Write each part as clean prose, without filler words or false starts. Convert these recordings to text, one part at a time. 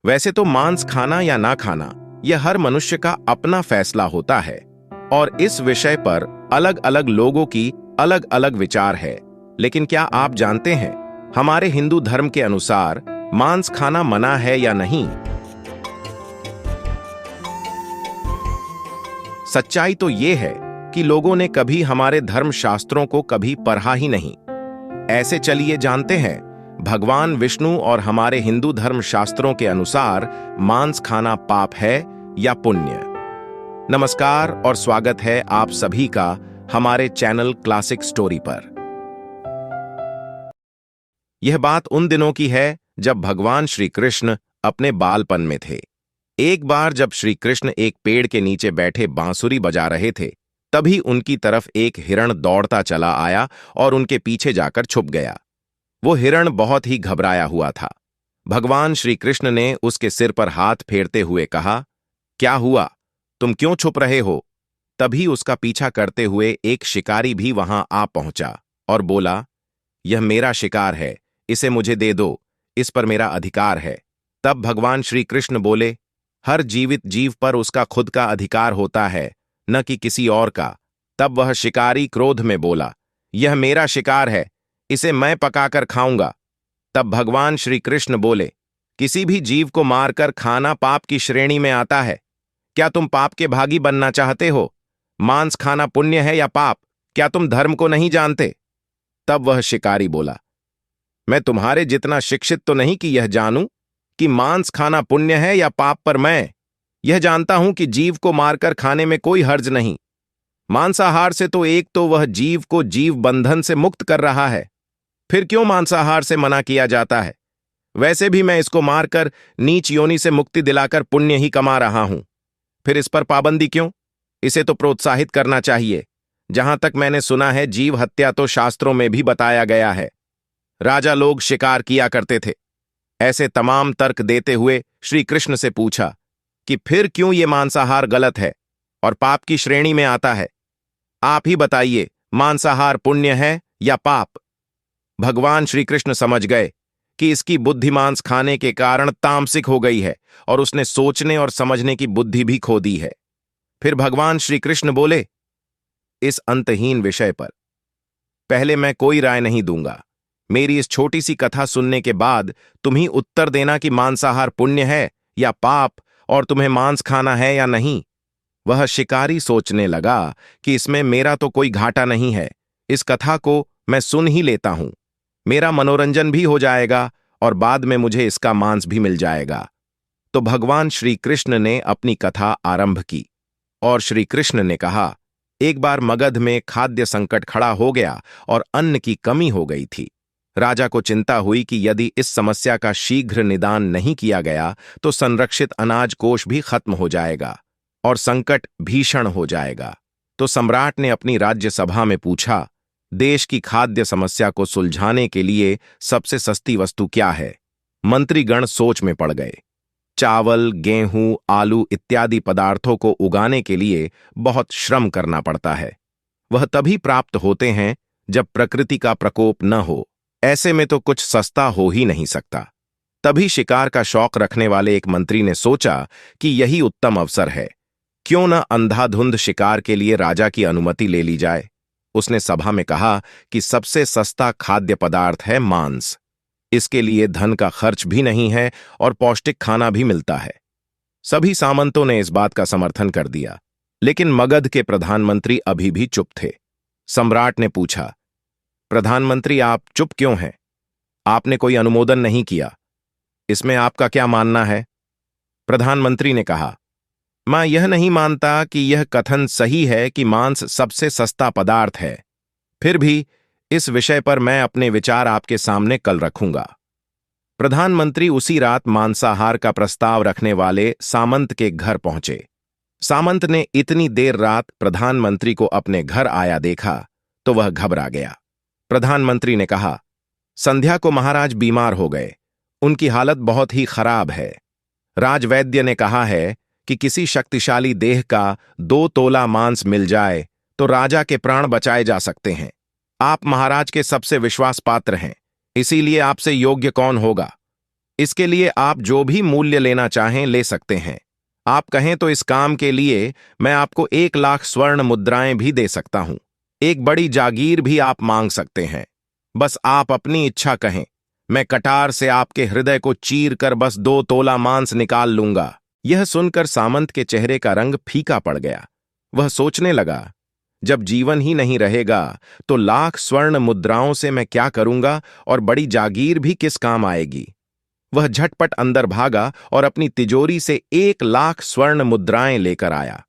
वैसे तो मांस खाना या ना खाना यह हर मनुष्य का अपना फैसला होता है और इस विषय पर अलग अलग लोगों की अलग अलग विचार है। लेकिन क्या आप जानते हैं हमारे हिंदू धर्म के अनुसार मांस खाना मना है या नहीं? सच्चाई तो ये है कि लोगों ने कभी हमारे धर्म शास्त्रों को कभी पढ़ा ही नहीं। ऐसे चलिए जानते हैं भगवान विष्णु और हमारे हिंदू धर्म शास्त्रों के अनुसार मांस खाना पाप है या पुण्य। नमस्कार और स्वागत है आप सभी का हमारे चैनल क्लासिक स्टोरी पर। यह बात उन दिनों की है जब भगवान श्री कृष्ण अपने बालपन में थे। एक बार जब श्री कृष्ण एक पेड़ के नीचे बैठे बांसुरी बजा रहे थे, तभी उनकी तरफ एक हिरण दौड़ता चला आया और उनके पीछे जाकर छुप गया। वो हिरण बहुत ही घबराया हुआ था। भगवान श्री कृष्ण ने उसके सिर पर हाथ फेरते हुए कहा, क्या हुआ, तुम क्यों छुप रहे हो? तभी उसका पीछा करते हुए एक शिकारी भी वहां आ पहुंचा और बोला, यह मेरा शिकार है, इसे मुझे दे दो, इस पर मेरा अधिकार है। तब भगवान श्री कृष्ण बोले, हर जीवित जीव पर उसका खुद का अधिकार होता है, न कि किसी और का। तब वह शिकारी क्रोध में बोला, यह मेरा शिकार है, इसे मैं पकाकर खाऊंगा। तब भगवान श्री कृष्ण बोले, किसी भी जीव को मारकर खाना पाप की श्रेणी में आता है। क्या तुम पाप के भागी बनना चाहते हो? मांस खाना पुण्य है या पाप? क्या तुम धर्म को नहीं जानते? तब वह शिकारी बोला, मैं तुम्हारे जितना शिक्षित तो नहीं कि यह जानूं कि मांस खाना पुण्य है या पाप, पर मैं यह जानता हूं कि जीव को मारकर खाने में कोई हर्ज नहीं। मांसाहार से तो एक तो वह जीव को जीव बंधन से मुक्त कर रहा है, फिर क्यों मांसाहार से मना किया जाता है? वैसे भी मैं इसको मारकर नीच योनि से मुक्ति दिलाकर पुण्य ही कमा रहा हूं, फिर इस पर पाबंदी क्यों? इसे तो प्रोत्साहित करना चाहिए। जहां तक मैंने सुना है, जीव हत्या तो शास्त्रों में भी बताया गया है। राजा लोग शिकार किया करते थे। ऐसे तमाम तर्क देते हुए श्री कृष्ण से पूछा कि फिर क्यों ये मांसाहार गलत है और पाप की श्रेणी में आता है? आप ही बताइए, मांसाहार पुण्य है या पाप? भगवान श्री कृष्ण समझ गए कि इसकी बुद्धि मांस खाने के कारण तामसिक हो गई है और उसने सोचने और समझने की बुद्धि भी खो दी है। फिर भगवान श्री कृष्ण बोले, इस अंतहीन विषय पर पहले मैं कोई राय नहीं दूंगा। मेरी इस छोटी सी कथा सुनने के बाद तुम ही उत्तर देना कि मांसाहार पुण्य है या पाप और तुम्हें मांस खाना है या नहीं। वह शिकारी सोचने लगा कि इसमें मेरा तो कोई घाटा नहीं है, इस कथा को मैं सुन ही लेता हूं। मेरा मनोरंजन भी हो जाएगा और बाद में मुझे इसका मांस भी मिल जाएगा। तो भगवान श्री कृष्ण ने अपनी कथा आरंभ की और श्री कृष्ण ने कहा, एक बार मगध में खाद्य संकट खड़ा हो गया और अन्न की कमी हो गई थी। राजा को चिंता हुई कि यदि इस समस्या का शीघ्र निदान नहीं किया गया तो संरक्षित अनाज कोष भी खत्म हो जाएगा और संकट भीषण हो जाएगा। तो सम्राट ने अपनी राज्यसभा में पूछा, देश की खाद्य समस्या को सुलझाने के लिए सबसे सस्ती वस्तु क्या है? मंत्रीगण सोच में पड़ गए। चावल, गेहूं, आलू इत्यादि पदार्थों को उगाने के लिए बहुत श्रम करना पड़ता है। वह तभी प्राप्त होते हैं जब प्रकृति का प्रकोप न हो। ऐसे में तो कुछ सस्ता हो ही नहीं सकता। तभी शिकार का शौक रखने वाले एक मंत्री ने सोचा कि यही उत्तम अवसर है, क्यों न अंधाधुंध शिकार के लिए राजा की अनुमति ले ली जाए। उसने सभा में कहा कि सबसे सस्ता खाद्य पदार्थ है मांस। इसके लिए धन का खर्च भी नहीं है और पौष्टिक खाना भी मिलता है। सभी सामंतों ने इस बात का समर्थन कर दिया, लेकिन मगध के प्रधानमंत्री अभी भी चुप थे। सम्राट ने पूछा, प्रधानमंत्री, आप चुप क्यों हैं? आपने कोई अनुमोदन नहीं किया, इसमें आपका क्या मानना है? प्रधानमंत्री ने कहा, मैं यह नहीं मानता कि यह कथन सही है कि मांस सबसे सस्ता पदार्थ है। फिर भी इस विषय पर मैं अपने विचार आपके सामने कल रखूंगा। प्रधानमंत्री उसी रात मांसाहार का प्रस्ताव रखने वाले सामंत के घर पहुंचे। सामंत ने इतनी देर रात प्रधानमंत्री को अपने घर आया देखा तो वह घबरा गया। प्रधानमंत्री ने कहा, संध्या को महाराज बीमार हो गए, उनकी हालत बहुत ही खराब है। राजवैद्य ने कहा है कि किसी शक्तिशाली देह का 2 तोला मांस मिल जाए तो राजा के प्राण बचाए जा सकते हैं। आप महाराज के सबसे विश्वास पात्र हैं, इसीलिए आपसे योग्य कौन होगा? इसके लिए आप जो भी मूल्य लेना चाहें ले सकते हैं। आप कहें तो इस काम के लिए मैं आपको 1 लाख स्वर्ण मुद्राएं भी दे सकता हूं। एक बड़ी जागीर भी आप मांग सकते हैं। बस आप अपनी इच्छा कहें, मैं कटार से आपके हृदय को चीर कर बस 2 तोला मांस निकाल लूंगा। यह सुनकर सामंत के चेहरे का रंग फीका पड़ गया। वह सोचने लगा, जब जीवन ही नहीं रहेगा तो लाख स्वर्ण मुद्राओं से मैं क्या करूंगा और बड़ी जागीर भी किस काम आएगी। वह झटपट अंदर भागा और अपनी तिजोरी से 1 लाख स्वर्ण मुद्राएं लेकर आया।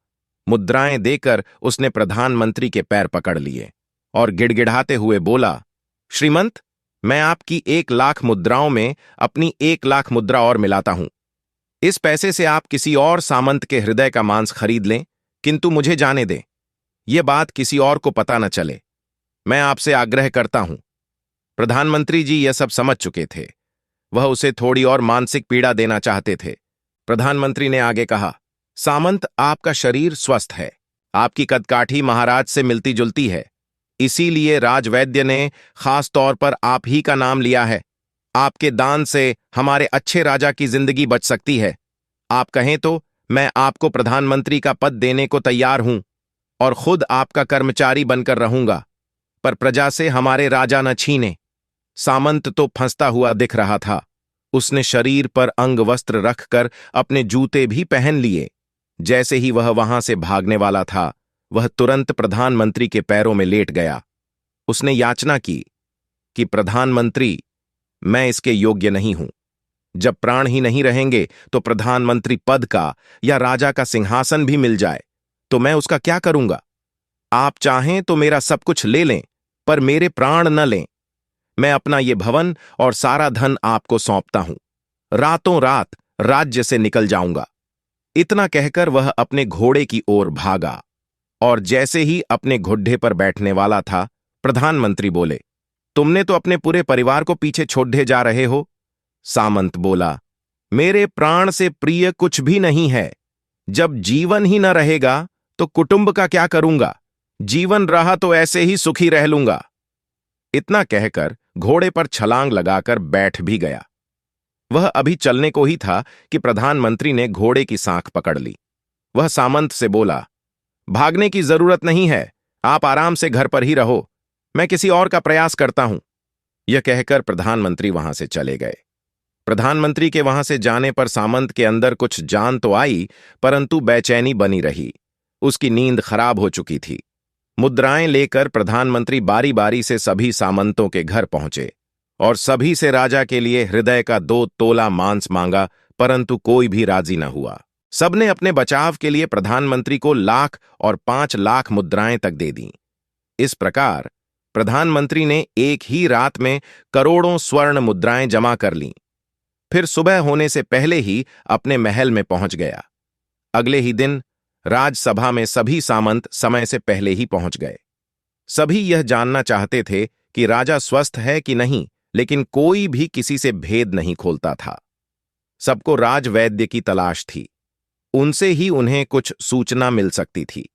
मुद्राएं देकर उसने प्रधानमंत्री के पैर पकड़ लिए और गिड़गिड़ाते हुए बोला, श्रीमंत, मैं आपकी 1 लाख मुद्राओं में अपनी 1 लाख मुद्रा और मिलाता हूं। इस पैसे से आप किसी और सामंत के हृदय का मांस खरीद लें, किंतु मुझे जाने दें। यह बात किसी और को पता न चले। मैं आपसे आग्रह करता हूं। प्रधानमंत्री जी यह सब समझ चुके थे। वह उसे थोड़ी और मानसिक पीड़ा देना चाहते थे। प्रधानमंत्री ने आगे कहा, सामंत, आपका शरीर स्वस्थ है, आपकी कदकाठी महाराज से मिलती जुलती है, इसीलिए राजवैद्य ने खास तौर पर आप ही का नाम लिया है। आपके दान से हमारे अच्छे राजा की जिंदगी बच सकती है। आप कहें तो मैं आपको प्रधानमंत्री का पद देने को तैयार हूं और खुद आपका कर्मचारी बनकर रहूंगा, पर प्रजा से हमारे राजा न छीने। सामंत तो फंसता हुआ दिख रहा था। उसने शरीर पर अंगवस्त्र रखकर अपने जूते भी पहन लिए। जैसे ही वह वहां से भागने वाला था, वह तुरंत प्रधानमंत्री के पैरों में लेट गया। उसने याचना की कि प्रधानमंत्री, मैं इसके योग्य नहीं हूं। जब प्राण ही नहीं रहेंगे तो प्रधानमंत्री पद का या राजा का सिंहासन भी मिल जाए तो मैं उसका क्या करूंगा। आप चाहें तो मेरा सब कुछ ले लें, पर मेरे प्राण न लें। मैं अपना ये भवन और सारा धन आपको सौंपता हूं। रातों रात राज्य से निकल जाऊंगा। इतना कहकर वह अपने घोड़े की ओर भागा और जैसे ही अपने घुड्डे पर बैठने वाला था, प्रधानमंत्री बोले, तुमने तो अपने पूरे परिवार को पीछे छोड़े जा रहे हो। सामंत बोला, मेरे प्राण से प्रिय कुछ भी नहीं है। जब जीवन ही न रहेगा तो कुटुंब का क्या करूंगा। जीवन रहा तो ऐसे ही सुखी रह लूंगा। इतना कहकर घोड़े पर छलांग लगाकर बैठ भी गया। वह अभी चलने को ही था कि प्रधानमंत्री ने घोड़े की सांख पकड़ ली। वह सामंत से बोला, भागने की जरूरत नहीं है, आप आराम से घर पर ही रहो, मैं किसी और का प्रयास करता हूं। यह कहकर प्रधानमंत्री वहां से चले गए। प्रधानमंत्री के वहां से जाने पर सामंत के अंदर कुछ जान तो आई, परंतु बेचैनी बनी रही। उसकी नींद खराब हो चुकी थी। मुद्राएं लेकर प्रधानमंत्री बारी बारी से सभी सामंतों के घर पहुंचे और सभी से राजा के लिए हृदय का 2 तोला मांस मांगा, परंतु कोई भी राजी न हुआ। सबने अपने बचाव के लिए प्रधानमंत्री को 1 लाख और 5 लाख मुद्राएं तक दे दी। इस प्रकार प्रधानमंत्री ने एक ही रात में करोड़ों स्वर्ण मुद्राएं जमा कर लीं। फिर सुबह होने से पहले ही अपने महल में पहुंच गया। अगले ही दिन राजसभा में सभी सामंत समय से पहले ही पहुंच गए। सभी यह जानना चाहते थे कि राजा स्वस्थ है कि नहीं, लेकिन कोई भी किसी से भेद नहीं खोलता था। सबको राजवैद्य की तलाश थी। उनसे ही उन्हें कुछ सूचना मिल सकती थी।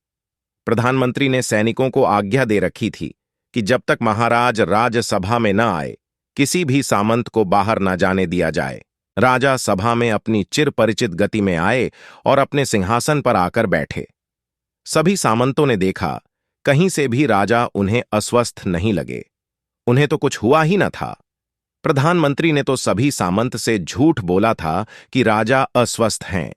प्रधानमंत्री ने सैनिकों को आज्ञा दे रखी थी कि जब तक महाराज राजसभा में न आए, किसी भी सामंत को बाहर न जाने दिया जाए। राजा सभा में अपनी चिर परिचित गति में आए और अपने सिंहासन पर आकर बैठे। सभी सामंतों ने देखा, कहीं से भी राजा उन्हें अस्वस्थ नहीं लगे। उन्हें तो कुछ हुआ ही न था। प्रधानमंत्री ने तो सभी सामंत से झूठ बोला था कि राजा अस्वस्थ हैं।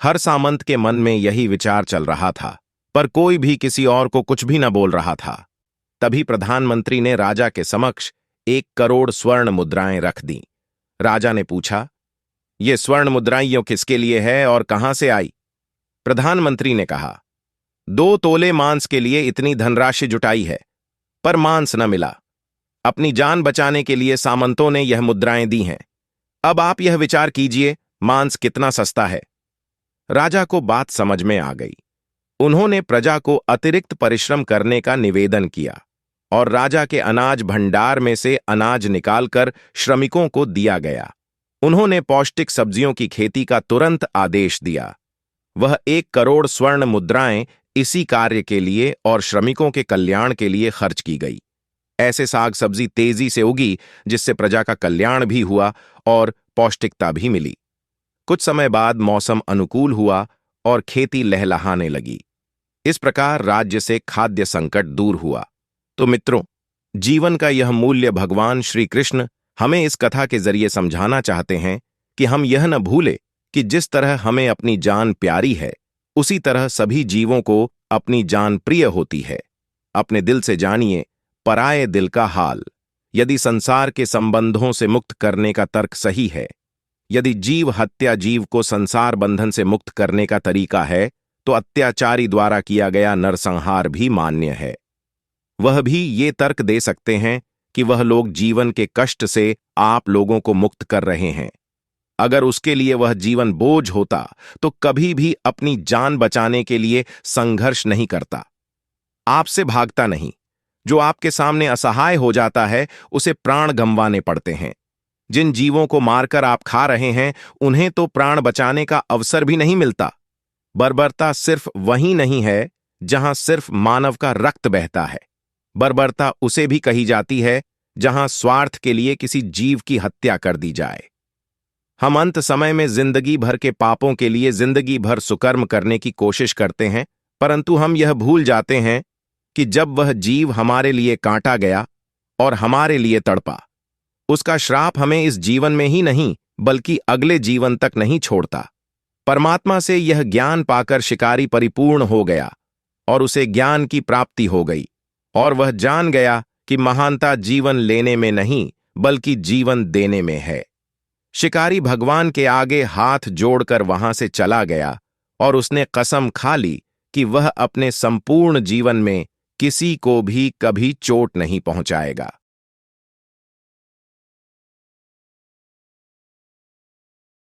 हर सामंत के मन में यही विचार चल रहा था, पर कोई भी किसी और को कुछ भी न बोल रहा था। तभी प्रधानमंत्री ने राजा के समक्ष 1 करोड़ स्वर्ण मुद्राएं रख दी। राजा ने पूछा, ये स्वर्ण मुद्राएं किसके लिए है और कहां से आई? प्रधानमंत्री ने कहा, 2 तोले मांस के लिए इतनी धनराशि जुटाई है, पर मांस न मिला। अपनी जान बचाने के लिए सामंतों ने यह मुद्राएं दी हैं। अब आप यह विचार कीजिए, मांस कितना सस्ता है। राजा को बात समझ में आ गई। उन्होंने प्रजा को अतिरिक्त परिश्रम करने का निवेदन किया और राजा के अनाज भंडार में से अनाज निकालकर श्रमिकों को दिया गया। उन्होंने पौष्टिक सब्जियों की खेती का तुरंत आदेश दिया। वह 1 करोड़ स्वर्ण मुद्राएं इसी कार्य के लिए और श्रमिकों के कल्याण के लिए खर्च की गई। ऐसे साग सब्जी तेजी से उगी जिससे प्रजा का कल्याण भी हुआ और पौष्टिकता भी मिली। कुछ समय बाद मौसम अनुकूल हुआ और खेती लहलहाने लगी। इस प्रकार राज्य से खाद्य संकट दूर हुआ। तो मित्रों, जीवन का यह मूल्य भगवान श्री कृष्ण हमें इस कथा के जरिए समझाना चाहते हैं कि हम यह न भूलें कि जिस तरह हमें अपनी जान प्यारी है, उसी तरह सभी जीवों को अपनी जान प्रिय होती है। अपने दिल से जानिए पराये दिल का हाल। यदि संसार के संबंधों से मुक्त करने का तर्क सही है, यदि जीव हत्या जीव को संसार बंधन से मुक्त करने का तरीका है, तो अत्याचारी द्वारा किया गया नरसंहार भी मान्य है। वह भी ये तर्क दे सकते हैं कि वह लोग जीवन के कष्ट से आप लोगों को मुक्त कर रहे हैं। अगर उसके लिए वह जीवन बोझ होता तो कभी भी अपनी जान बचाने के लिए संघर्ष नहीं करता। आपसे भागता नहीं। जो आपके सामने असहाय हो जाता है, उसे प्राण गंवाने पड़ते हैं। जिन जीवों को मारकर आप खा रहे हैं, उन्हें तो प्राण बचाने का अवसर भी नहीं मिलता। बर्बरता सिर्फ वहीं नहीं है जहां सिर्फ मानव का रक्त बहता है। बर्बरता उसे भी कही जाती है जहां स्वार्थ के लिए किसी जीव की हत्या कर दी जाए। हम अंत समय में जिंदगी भर के पापों के लिए जिंदगी भर सुकर्म करने की कोशिश करते हैं, परंतु हम यह भूल जाते हैं कि जब वह जीव हमारे लिए काटा गया और हमारे लिए तड़पा, उसका श्राप हमें इस जीवन में ही नहीं बल्कि अगले जीवन तक नहीं छोड़ता। परमात्मा से यह ज्ञान पाकर शिकारी परिपूर्ण हो गया और उसे ज्ञान की प्राप्ति हो गई, और वह जान गया कि महानता जीवन लेने में नहीं बल्कि जीवन देने में है। शिकारी भगवान के आगे हाथ जोड़कर वहां से चला गया और उसने कसम खा ली कि वह अपने संपूर्ण जीवन में किसी को भी कभी चोट नहीं पहुंचाएगा।